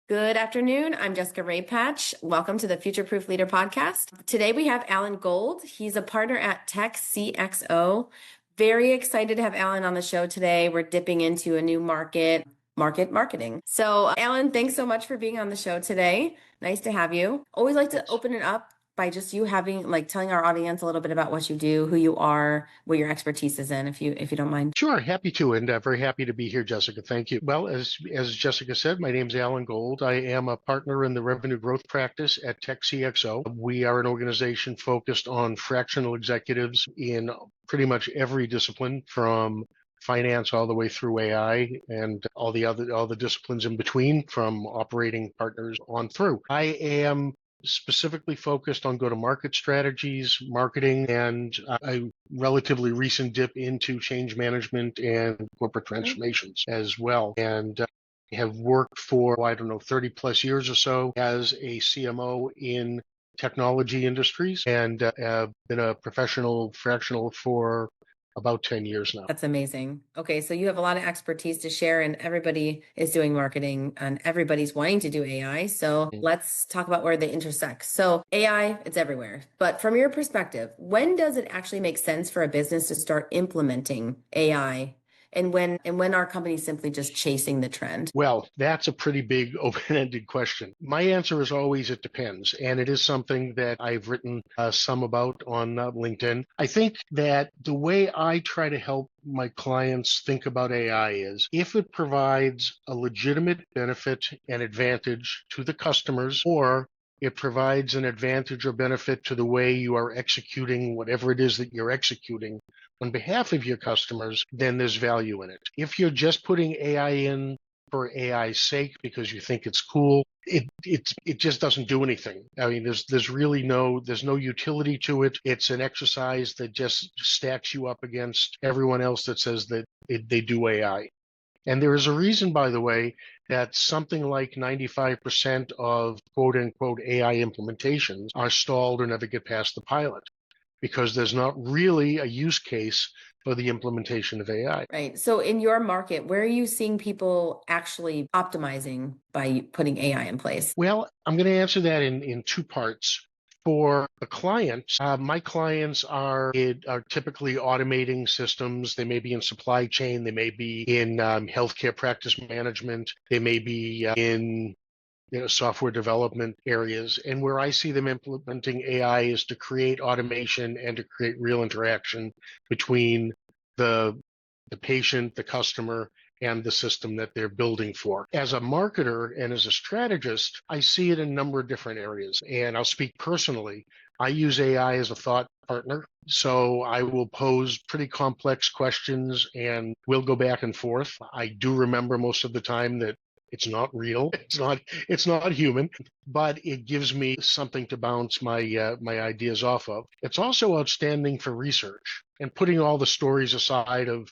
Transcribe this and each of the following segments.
Good afternoon. I'm Jessica Raypatch. Welcome to the Future Proof Leader podcast. Today we have Alan Gold. He's a partner at Tech CXO. Very excited to have Alan on the show today. We're dipping into a new marketing. So, Alan, thanks so much for being on the show today. Nice to have you. Always like to open it up by just you having telling our audience a little bit about what you do, who you are, what your expertise is in, if you don't mind. Sure, happy to, and very happy to be here, Jessica. Thank you. Well, as Jessica said, my name's Alan Gold. I am a partner in the revenue growth practice at Tech CXO. We are an organization focused on fractional executives in pretty much every discipline, from finance all the way through AI and all the disciplines in between, from operating partners on through. I am specifically focused on go-to-market strategies, marketing, and a relatively recent dip into change management and corporate transformations as well. And have worked for, 30 plus years or so as a CMO in technology industries, and have been a professional fractional for about 10 years now. That's amazing. Okay, so you have a lot of expertise to share, and everybody is doing marketing and everybody's wanting to do AI. So let's talk about where they intersect. So AI, it's everywhere. But from your perspective, when does it actually make sense for a business to start implementing AI? And when are companies simply just chasing the trend? Well, that's a pretty big open-ended question. My answer is always it depends, and it is something that I've written some about on LinkedIn. I think that the way I try to help my clients think about AI is if it provides a legitimate benefit and advantage to the customers, or it provides an advantage or benefit to the way you are executing whatever it is that you're executing on behalf of your customers, then there's value in it. If you're just putting AI in for AI's sake because you think it's cool, it just doesn't do anything. I mean, there's no utility to it. It's an exercise that just stacks you up against everyone else that says that they do AI. And there is a reason, by the way, that something like 95% of quote unquote AI implementations are stalled or never get past the pilot, because there's not really a use case for the implementation of AI. Right. So in your market, where are you seeing people actually optimizing by putting AI in place? Well, I'm going to answer that in two parts. For the clients, my clients are typically automating systems. They may be in supply chain. They may be in healthcare practice management. They may be in software development areas. And where I see them implementing AI is to create automation and to create real interaction between the patient, the customer, and the system that they're building for. As a marketer and as a strategist, I see it in a number of different areas. And I'll speak personally. I use AI as a thought partner. So I will pose pretty complex questions and we'll go back and forth. I do remember most of the time that it's not real. It's not human, but it gives me something to bounce my ideas off of. It's also outstanding for research and putting all the stories aside of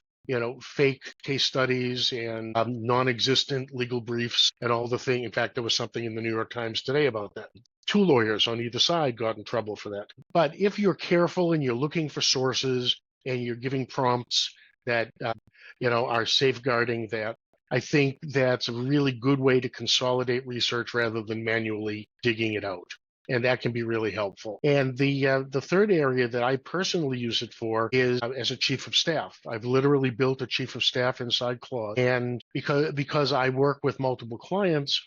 fake case studies and non-existent legal briefs and all the thing. In fact, there was something in the New York Times today about that. 2 lawyers on either side got in trouble for that. But if you're careful and you're looking for sources and you're giving prompts that are safeguarding that, I think that's a really good way to consolidate research rather than manually digging it out. And that can be really helpful. And the third area that I personally use it for is as a chief of staff. I've literally built a chief of staff inside Claude. And because I work with multiple clients,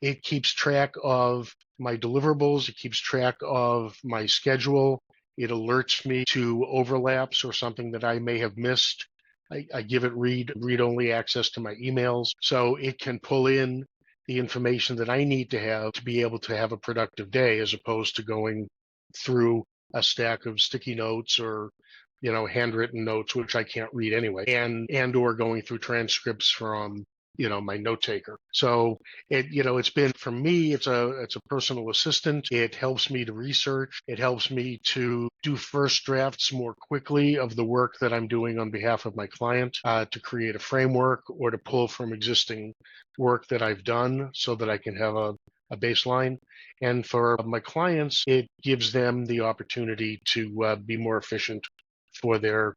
it keeps track of my deliverables. It keeps track of my schedule. It alerts me to overlaps or something that I may have missed. I give it read-only access to my emails, so it can pull in the information that I need to have to be able to have a productive day, as opposed to going through a stack of sticky notes or handwritten notes, which I can't read anyway, and or going through transcripts from my note taker. So it's been, for me, it's a personal assistant. It helps me to research. It helps me to do first drafts more quickly of the work that I'm doing on behalf of my client, to create a framework or to pull from existing work that I've done so that I can have a baseline. And for my clients, it gives them the opportunity to be more efficient for their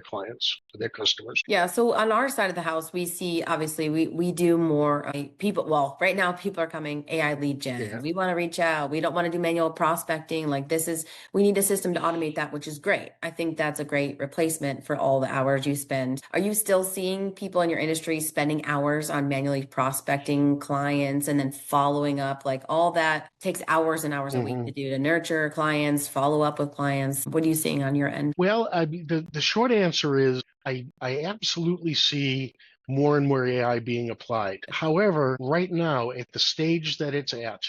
clients, for their customers. Yeah, so on our side of the house, we see obviously we do more people. Well, right now people are coming AI lead gen. Yeah. We want to reach out. We don't want to do manual prospecting. Like we need a system to automate that, which is great. I think that's a great replacement for all the hours you spend. Are you still seeing people in your industry spending hours on manually prospecting clients and then following up? Like all that takes hours and hours a week to do, to nurture clients, follow up with clients. What are you seeing on your end? Well, I mean, the short answer is I absolutely see more and more AI being applied. However, right now, at the stage that it's at,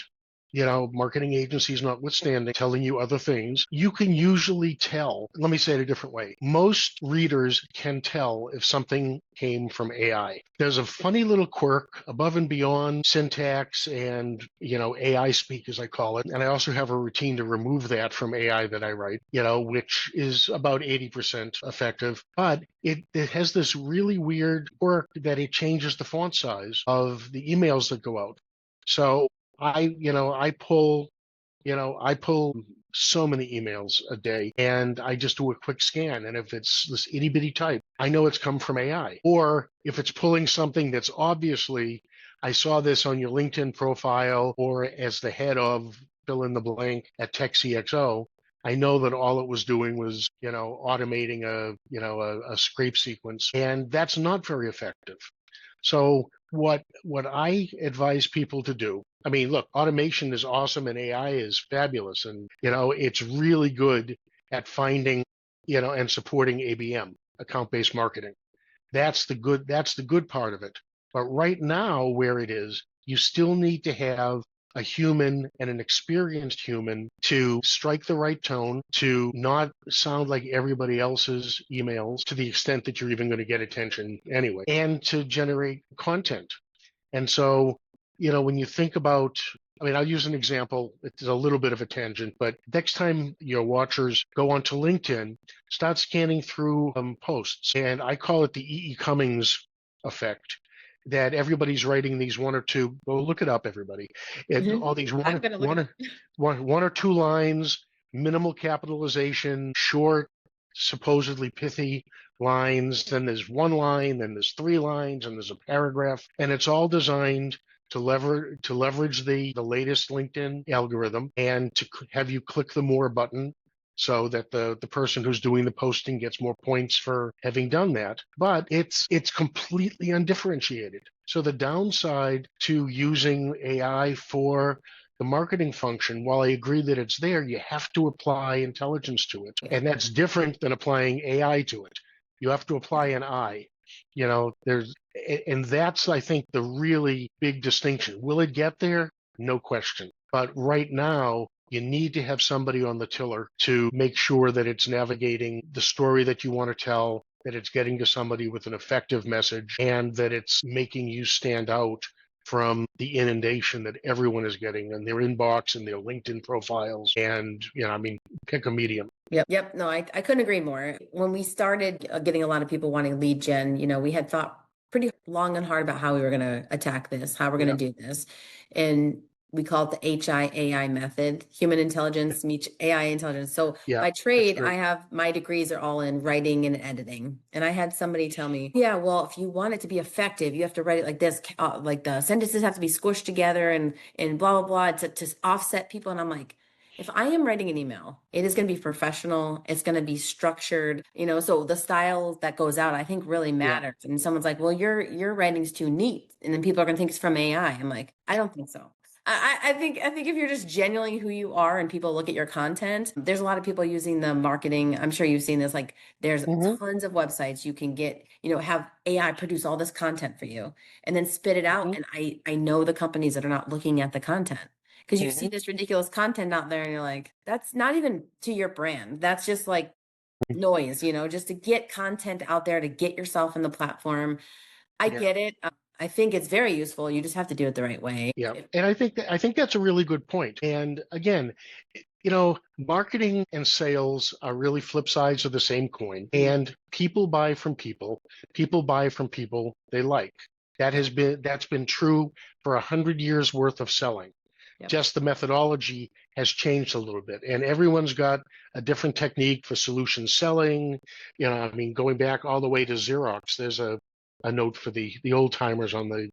marketing agencies notwithstanding, telling you other things, you can usually tell. Let me say it a different way. Most readers can tell if something came from AI. There's a funny little quirk above and beyond syntax and, AI speak, as I call it. And I also have a routine to remove that from AI that I write, which is about 80% effective. But it has this really weird quirk that it changes the font size of the emails that go out. So I pull so many emails a day and I just do a quick scan. And if it's this itty bitty type, I know it's come from AI. Or if it's pulling something that's obviously, I saw this on your LinkedIn profile or as the head of fill in the blank at TechCXO, I know that all it was doing was, automating a scrape sequence. And that's not very effective. So what I advise people to do, I mean, look, automation is awesome and AI is fabulous. And, it's really good at finding, and supporting ABM, account-based marketing. That's the good part of it. But right now, where it is, you still need to have a human and an experienced human to strike the right tone, to not sound like everybody else's emails to the extent that you're even going to get attention anyway, and to generate content. And so, when you think about, I mean, I'll use an example. It's a little bit of a tangent, but next time your watchers go onto LinkedIn, start scanning through posts. And I call it the E.E. Cummings effect, that everybody's writing these one or two, go look it up, everybody. All these one or two lines, minimal capitalization, short, supposedly pithy lines. Then there's one line, then there's three lines, and there's a paragraph. And it's all designed to leverage the latest LinkedIn algorithm and to have you click the more button so that the person who's doing the posting gets more points for having done that. But it's completely undifferentiated. So the downside to using AI for the marketing function, while I agree that it's there, you have to apply intelligence to it. And that's different than applying AI to it. You have to apply an I. And that's, I think, the really big distinction. Will it get there? No question. But right now, you need to have somebody on the tiller to make sure that it's navigating the story that you want to tell, that it's getting to somebody with an effective message, and that it's making you stand out from the inundation that everyone is getting in their inbox and their LinkedIn profiles. And, pick a medium. Yep. No, I couldn't agree more. When we started getting a lot of people wanting lead gen, we had thought pretty long and hard about how we were going to attack this, how we're going to do this. And we call it the HIAI method, human intelligence meets AI intelligence. So by trade, I have my degrees are all in writing and editing. And I had somebody tell me, yeah, well, if you want it to be effective, you have to write it like this, like the sentences have to be squished together and blah, blah, blah, to offset people. And I'm like, if I am writing an email, it is going to be professional. It's going to be structured, so the style that goes out, I think really matters. And someone's like, well, your writing's too neat. And then people are going to think it's from AI. I'm like, I don't think so. I think if you're just genuinely who you are and people look at your content, there's a lot of people using the marketing. I'm sure you've seen this, like there's tons of websites you can get, have AI produce all this content for you and then spit it out. And I know the companies that are not looking at the content. Because you see this ridiculous content out there and you're like, that's not even to your brand. That's just like noise, just to get content out there, to get yourself in the platform. I get it. I think it's very useful. You just have to do it the right way. Yeah. And I think that's a really good point. And again, marketing and sales are really flip sides of the same coin. And people buy from people. People buy from people they like. That's been true for 100 years worth of selling. Yep. Just the methodology has changed a little bit, and everyone's got a different technique for solution selling. I mean, going back all the way to Xerox, there's a note for the old timers on the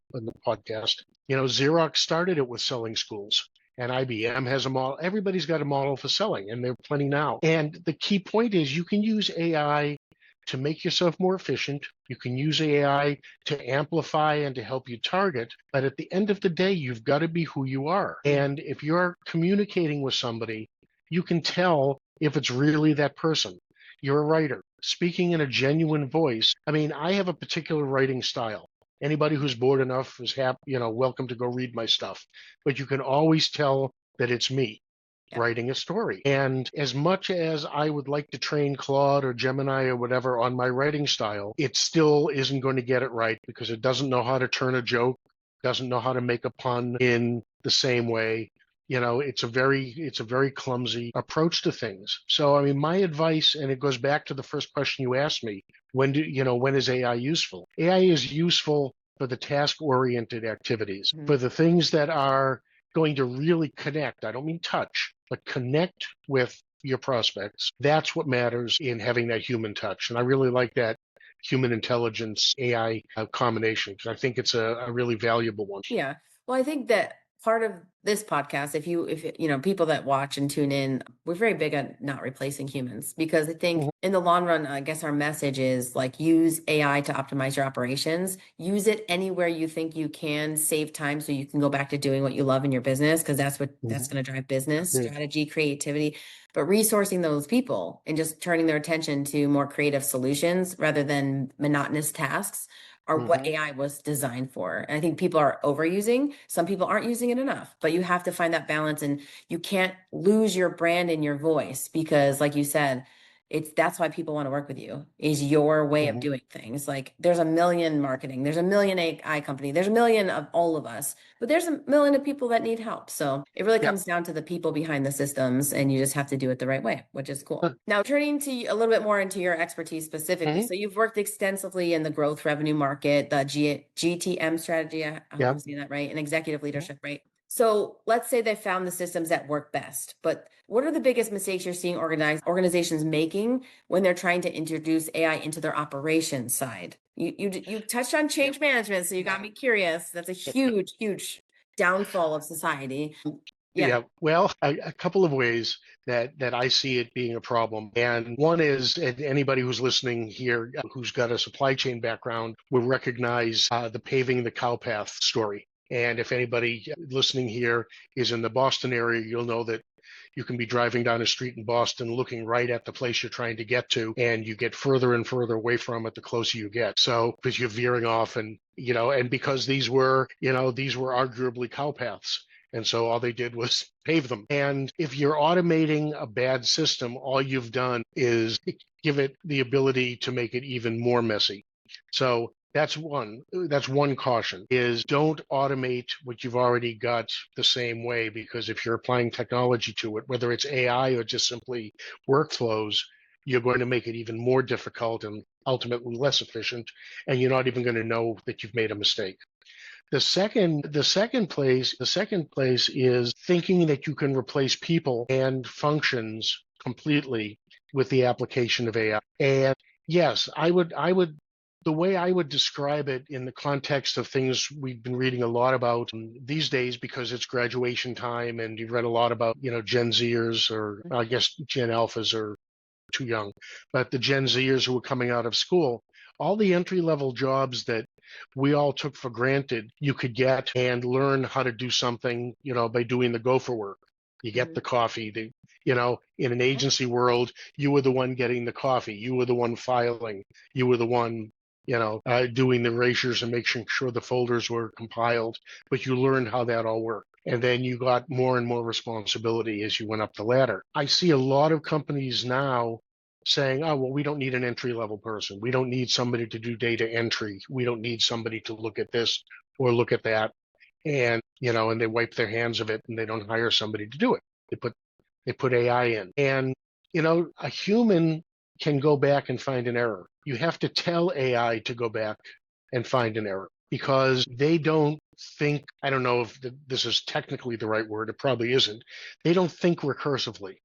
podcast. Xerox started it with selling schools, and IBM has a model. Everybody's got a model for selling, and there are plenty now. And the key point is you can use AI to make yourself more efficient. You can use AI to amplify and to help you target. But at the end of the day, you've got to be who you are. And if you're communicating with somebody, you can tell if it's really that person. You're a writer speaking in a genuine voice. I mean, I have a particular writing style. Anybody who's bored enough is welcome to go read my stuff. But you can always tell that it's me writing a story. And as much as I would like to train Claude or Gemini or whatever on my writing style, it still isn't going to get it right because it doesn't know how to turn a joke, doesn't know how to make a pun in the same way. It's a very clumsy approach to things. So, I mean, my advice, and it goes back to the first question you asked me, when is AI useful? AI is useful for the task-oriented activities, for the things that are going to really connect. I don't mean touch, but connect with your prospects. That's what matters in having that human touch. And I really like that human intelligence AI combination because I think it's a really valuable one. Yeah. Well, I think that part of this podcast, if people that watch and tune in, we're very big on not replacing humans because I think in the long run, I guess our message is like use AI to optimize your operations, use it anywhere you think you can save time so you can go back to doing what you love in your business because that's going to drive business strategy, creativity, but resourcing those people and just turning their attention to more creative solutions rather than monotonous tasks are what AI was designed for. And I think people are overusing. Some people aren't using it enough, but you have to find that balance and you can't lose your brand and your voice because like you said, that's why people want to work with you is your way of doing things. Like there's a million marketing, there's a million AI company, there's a million of all of us, but there's a million of people that need help. So it really comes down to the people behind the systems and you just have to do it the right way, which is cool. Now turning to a little bit more into your expertise specifically. So you've worked extensively in the growth revenue market, the GTM strategy, I hope I'm saying that right, and executive leadership, right? So let's say they found the systems that work best, but what are the biggest mistakes you're seeing organizations making when they're trying to introduce AI into their operations side? You touched on change management, so you got me curious. That's a huge, huge downfall of society. Yeah, well, a couple of ways that I see it being a problem. And one is, and anybody who's listening here who's got a supply chain background will recognize the paving the cow path story. And if anybody listening here is in the Boston area, you'll know that you can be driving down a street in Boston looking right at the place you're trying to get to, and you get further and further away from it the closer you get. So because you're veering off and because these were arguably cow paths. And so all they did was pave them. And if you're automating a bad system, all you've done is give it the ability to make it even more messy. So that's one caution is don't automate what you've already got the same way, because if you're applying technology to it, whether it's AI or just simply workflows, you're going to make it even more difficult and ultimately less efficient, and you're not even going to know that you've made a mistake. The second place is thinking that you can replace people and functions completely with the application of AI. And yes, the way I would describe it in the context of things we've been reading a lot about these days, because it's graduation time and you've read a lot about, Gen Zers, or I guess Gen Alphas are too young, but the Gen Zers who are coming out of school, all the entry-level jobs that we all took for granted you could get and learn how to do something, by doing the gopher work. You get the coffee, in an agency world, you were the one getting the coffee, you were the one filing, you were the one doing the erasures and making sure the folders were compiled, but you learned how that all worked. And then you got more and more responsibility as you went up the ladder. I see a lot of companies now saying, oh, well, we don't need an entry-level person. We don't need somebody to do data entry. We don't need somebody to look at this or look at that. And, and they wipe their hands of it and they don't hire somebody to do it. They put AI in. And, a human can go back and find an error. You have to tell AI to go back and find an error because they don't think, I don't know if this is technically the right word, it probably isn't. They don't think recursively.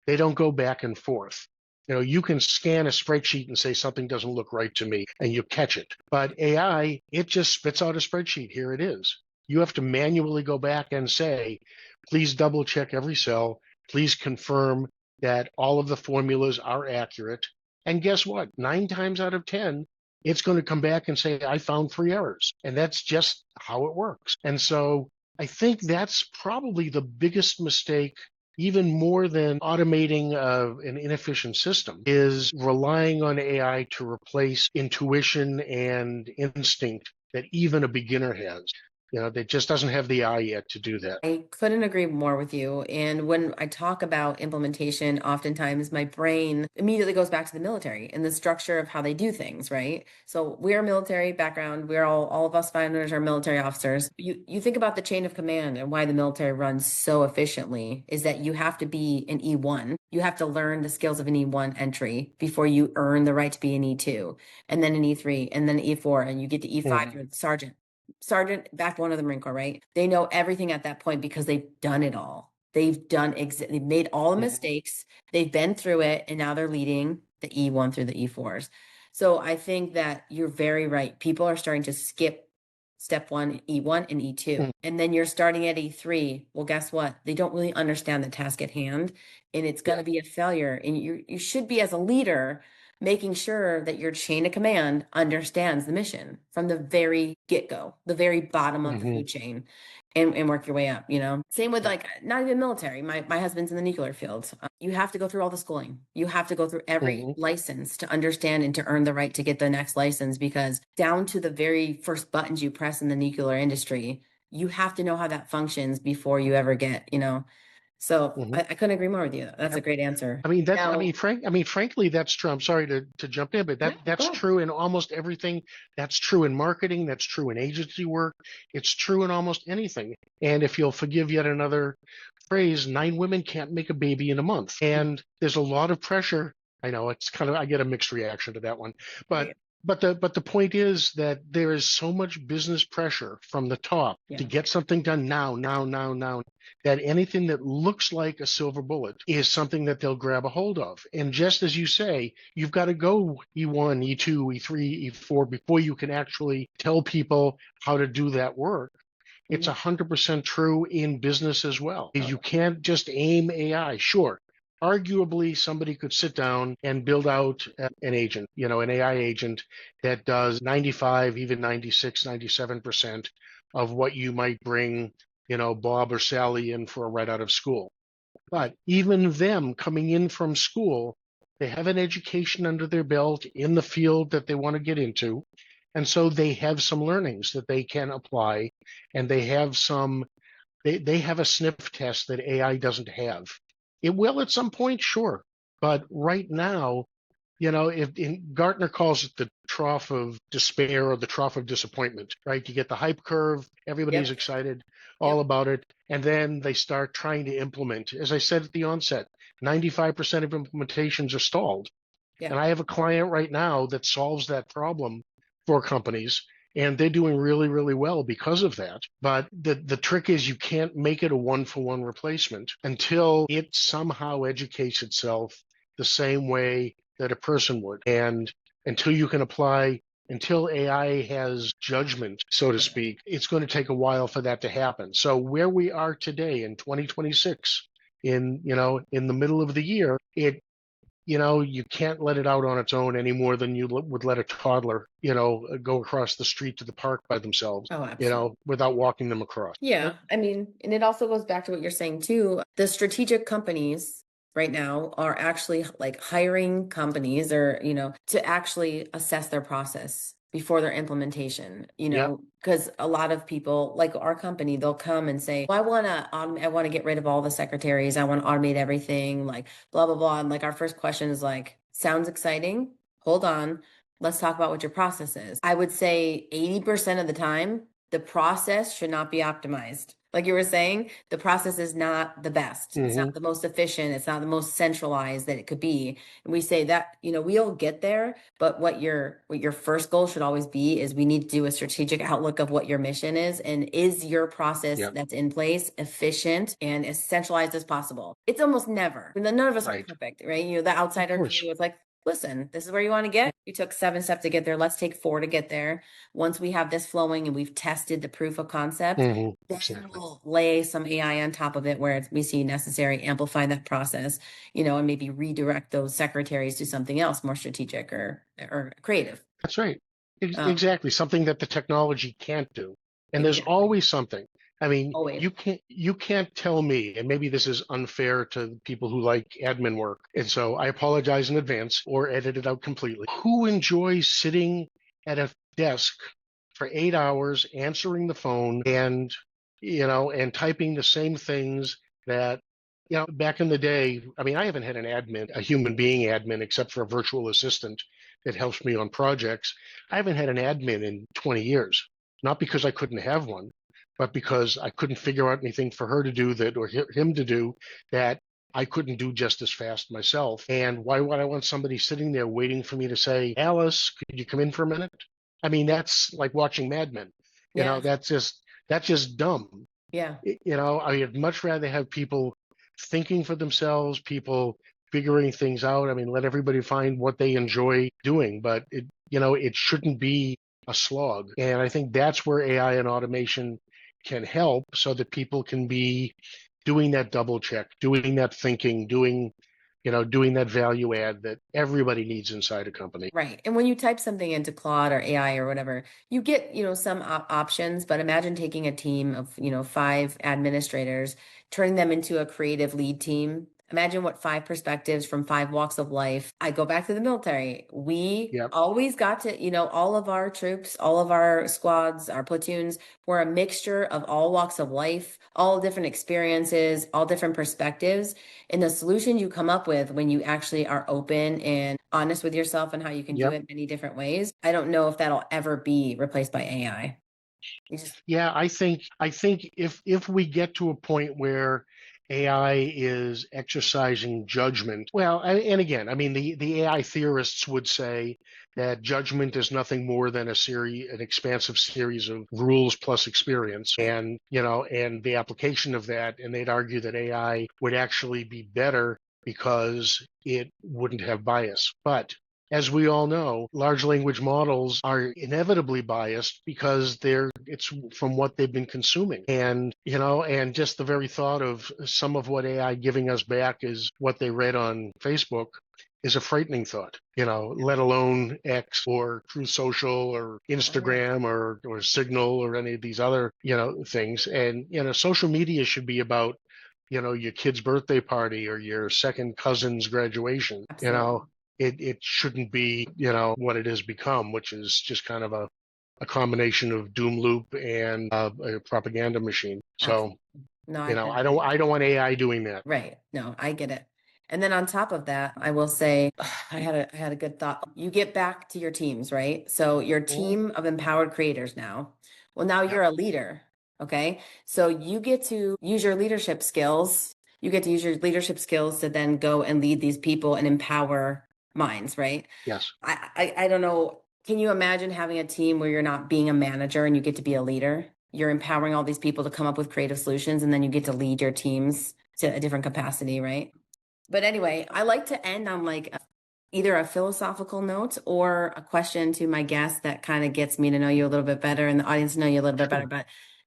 They don't go back and forth. You can scan a spreadsheet and say something doesn't look right to me, and you catch it. But AI, it just spits out a spreadsheet. Here it is. You have to manually go back and say, please double check every cell. Please confirm that all of the formulas are accurate. And guess what? 9 times out of 10, it's going to come back and say, I found 3 errors. And that's just how it works. And so I think that's probably the biggest mistake, even more than automating an inefficient system, is relying on AI to replace intuition and instinct that even a beginner has. That just doesn't have the eye yet to do that. I couldn't agree more with you. And when I talk about implementation, oftentimes my brain immediately goes back to the military and the structure of how they do things, right? So we're a military background. We're all of us founders are military officers. You think about the chain of command and why the military runs so efficiently is that you have to be an E1. You have to learn the skills of an E1 entry before you earn the right to be an E2, and then an E3, and then E4, and you get to E5, you're the sergeant back one of the Marine Corps, right? They know everything at that point because they've done it all. They've made all the mistakes. They've been through it, and now they're leading the E1 through the E4s. So I think that you're very right. People are starting to skip step one, E1 and E2, and then you're starting at E3. Well, guess what? They don't really understand the task at hand, and it's going to be a failure. And you should be, as a leader, making sure that your chain of command understands the mission from the very get-go, the very bottom of the food chain, and work your way up, Same with like not even military. My husband's in the nuclear field. You have to go through all the schooling. You have to go through every license to understand and to earn the right to get the next license, because down to the very first buttons you press in the nuclear industry, you have to know how that functions before you ever get, So I couldn't agree more with you. That's a great answer. Frankly, that's true. I'm sorry to jump in, but that's true in almost everything. That's true in marketing. That's true in agency work. It's true in almost anything. And if you'll forgive yet another phrase, 9 women can't make a baby in a month. And there's a lot of pressure. I know I get a mixed reaction to that one, but the point is that there is so much business pressure from the top to get something done now, that anything that looks like a silver bullet is something that they'll grab a hold of. And just as you say, you've got to go E1, E2, E3, E4 before you can actually tell people how to do that work. It's 100% true in business as well. You can't just aim AI. Sure, arguably somebody could sit down and build out an agent, an AI agent that does 95, even 96, 97% of what you might bring, Bob or Sally in for a right out of school. But even them coming in from school, they have an education under their belt in the field that they want to get into. And so they have some learnings that they can apply, and they have they have a sniff test that AI doesn't have. It will at some point, sure. But right now, if Gartner calls it the trough of despair or the trough of disappointment, right? You get the hype curve, everybody's excited, all about it. And then they start trying to implement. As I said at the onset, 95% of implementations are stalled. And I have a client right now that solves that problem for companies, and they're doing really, really well because of that. But the trick is you can't make it a one-for-one replacement until it somehow educates itself the same way that a person would. And until AI has judgment, so to speak, it's going to take a while for that to happen. So where we are today in 2026, in the middle of the year, you can't let it out on its own any more than you would let a toddler, go across the street to the park by themselves, without walking them across. Yeah. I mean, and it also goes back to what you're saying too. The strategic companies right now are actually like hiring companies or, to actually assess their process before their implementation, because a lot of people like our company, they'll come and say, well, I want to get rid of all the secretaries. I want to automate everything, like blah, blah, blah. And like our first question is like, sounds exciting. Hold on. Let's talk about what your process is. I would say 80% of the time, the process should not be optimized. like you were saying, the process is not the best. It's Hmm. not the most efficient. It's not the most centralized that it could be. And we say that, we'll get there, but what your first goal should always be is we need to do a strategic outlook of what your mission is. And is your process Yeah, that's in place efficient and as centralized as possible? It's almost never. None of us are right. perfect, right? The Of outsider course. view is like, listen, this is where you want to get. You took 7 steps to get there. Let's take 4 to get there. Once we have this flowing and we've tested the proof of concept, Hmm. then Exactly. we'll lay some AI on top of it where we see necessary, amplify that process, and maybe redirect those secretaries to something else more strategic or creative. That's right. Um, Exactly. Something that the technology can't do. And there's exactly. always something. I mean, Always. you can't tell me, and maybe this is unfair to people who like admin work, and so I apologize in advance or edit it out completely. Who enjoys sitting at a desk for 8 hours answering the phone and typing the same things that back in the day. I mean, I haven't had an admin, a human being admin, except for a virtual assistant that helps me on projects. I haven't had an admin in 20 years, not because I couldn't have one, but because I couldn't figure out anything for her to do that or him to do that I couldn't do just as fast myself. And why would I want somebody sitting there waiting for me to say, Alice, could you come in for a minute? I mean, that's like watching Mad Men. Yeah. That's just dumb. Yeah. I'd much rather have people thinking for themselves, people figuring things out. I mean, let everybody find what they enjoy doing, but it shouldn't be a slog. And I think that's where AI and automation can help so that people can be doing that double check, doing that thinking, doing that value add that everybody needs inside a company. Right. And when you type something into Claude or AI or whatever, you get, some options, but imagine taking a team of, 5 administrators, turning them into a creative lead team. Imagine what 5 perspectives from 5 walks of life. I go back to the military. We Yep. always got to, all of our troops, all of our squads, our platoons were a mixture of all walks of life, all different experiences, all different perspectives. And the solution you come up with when you actually are open and honest with yourself and how you can do Yep. it many different ways, I don't know if that'll ever be replaced by AI. You just Yeah, I think if we get to a point where AI is exercising judgment, well, and again, I mean, the AI theorists would say that judgment is nothing more than an expansive series of rules plus experience, right. and the application of that, and they'd argue that AI would actually be better because it wouldn't have bias. But as we all know, large language models are inevitably biased because it's from what they've been consuming. And just the very thought of some of what AI giving us back is what they read on Facebook is a frightening thought, let alone X or True Social or Oh, yeah. Instagram or Signal or any of these other, things. And, social media should be about, your kid's birthday party or your second cousin's graduation. Absolutely. It shouldn't be, what it has become, which is just kind of a combination of doom loop and a propaganda machine. So, Absolutely. No, I've been I don't there. I don't want AI doing that. Right. No, I get it. And then on top of that, I will say I had a good thought. You get back to your teams, right? So your Mhm. team of empowered creators now. Well, now Yep. you're a leader. Okay. So you get to use your leadership skills. You get to use your leadership skills to then go and lead these people and empower minds, right? Yes. I don't know. Can you imagine having a team where you're not being a manager and you get to be a leader? You're empowering all these people to come up with creative solutions, and then you get to lead your teams to a different capacity, right? But anyway, I like to end on like either a philosophical note or a question to my guest that kind of gets me to know you a little bit better and the audience to know you a little bit better. Sure. But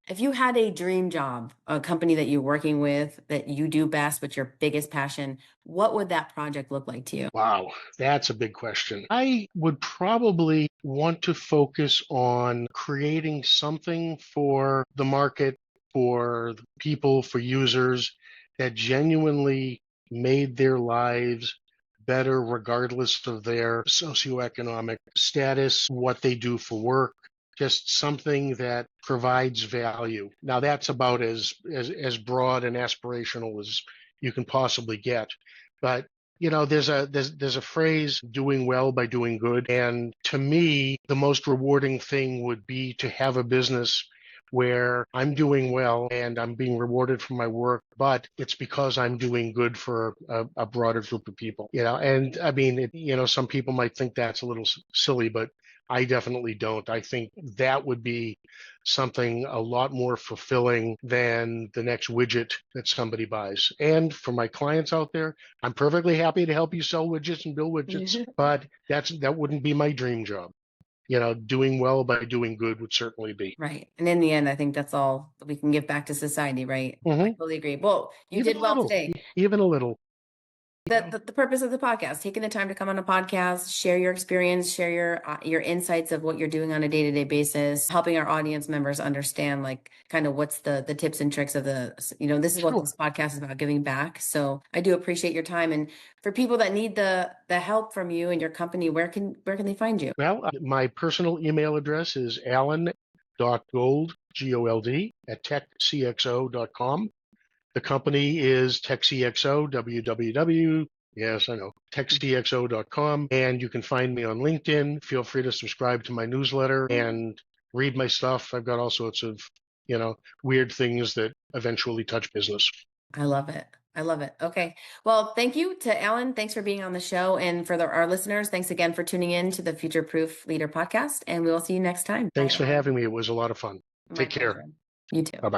if you had a dream job, a company that you're working with that you do best, but your biggest passion, what would that project look like to you? Wow, that's a big question. I would probably want to focus on creating something for the market, for the people, for users that genuinely made their lives better regardless of their socioeconomic status, what they do for work, just something that provides value. Now that's about as broad and aspirational as you can possibly get. But there's a phrase, doing well by doing good. And to me, the most rewarding thing would be to have a business where I'm doing well and I'm being rewarded for my work, but it's because I'm doing good for a broader group of people, and I mean, some people might think that's a little silly, but I definitely don't. I think that would be something a lot more fulfilling than the next widget that somebody buys. And for my clients out there, I'm perfectly happy to help you sell widgets and build widgets, but that wouldn't be my dream job. Doing well by doing good would certainly be. Right. And in the end, I think that's all we can give back to society, right? I Hmm. totally agree. Well, you Even did a well little, today. even a little. The purpose of the podcast, taking the time to come on a podcast, share your experience, share your insights of what you're doing on a day-to-day basis, helping our audience members understand like kind of what's the tips and tricks of this is what Sure. this podcast is about, giving back. So I do appreciate your time. And for people that need the help from you and your company, where can they find you? Well, my personal email address is alan.gold, Gold, at techcxo.com. The company is TechCXO, www. Yes, I know, techcxo.com. And you can find me on LinkedIn. Feel free to subscribe to my newsletter and read my stuff. I've got all sorts of, weird things that eventually touch business. I love it. I love it. Okay. Well, thank you to Alan. Thanks for being on the show. And for our listeners, thanks again for tuning in to the Future Proof Leader podcast. And we will see you next time. Thanks Bye, for Alan. having me. It was a lot of fun. My Take care. pleasure. You too. Bye bye.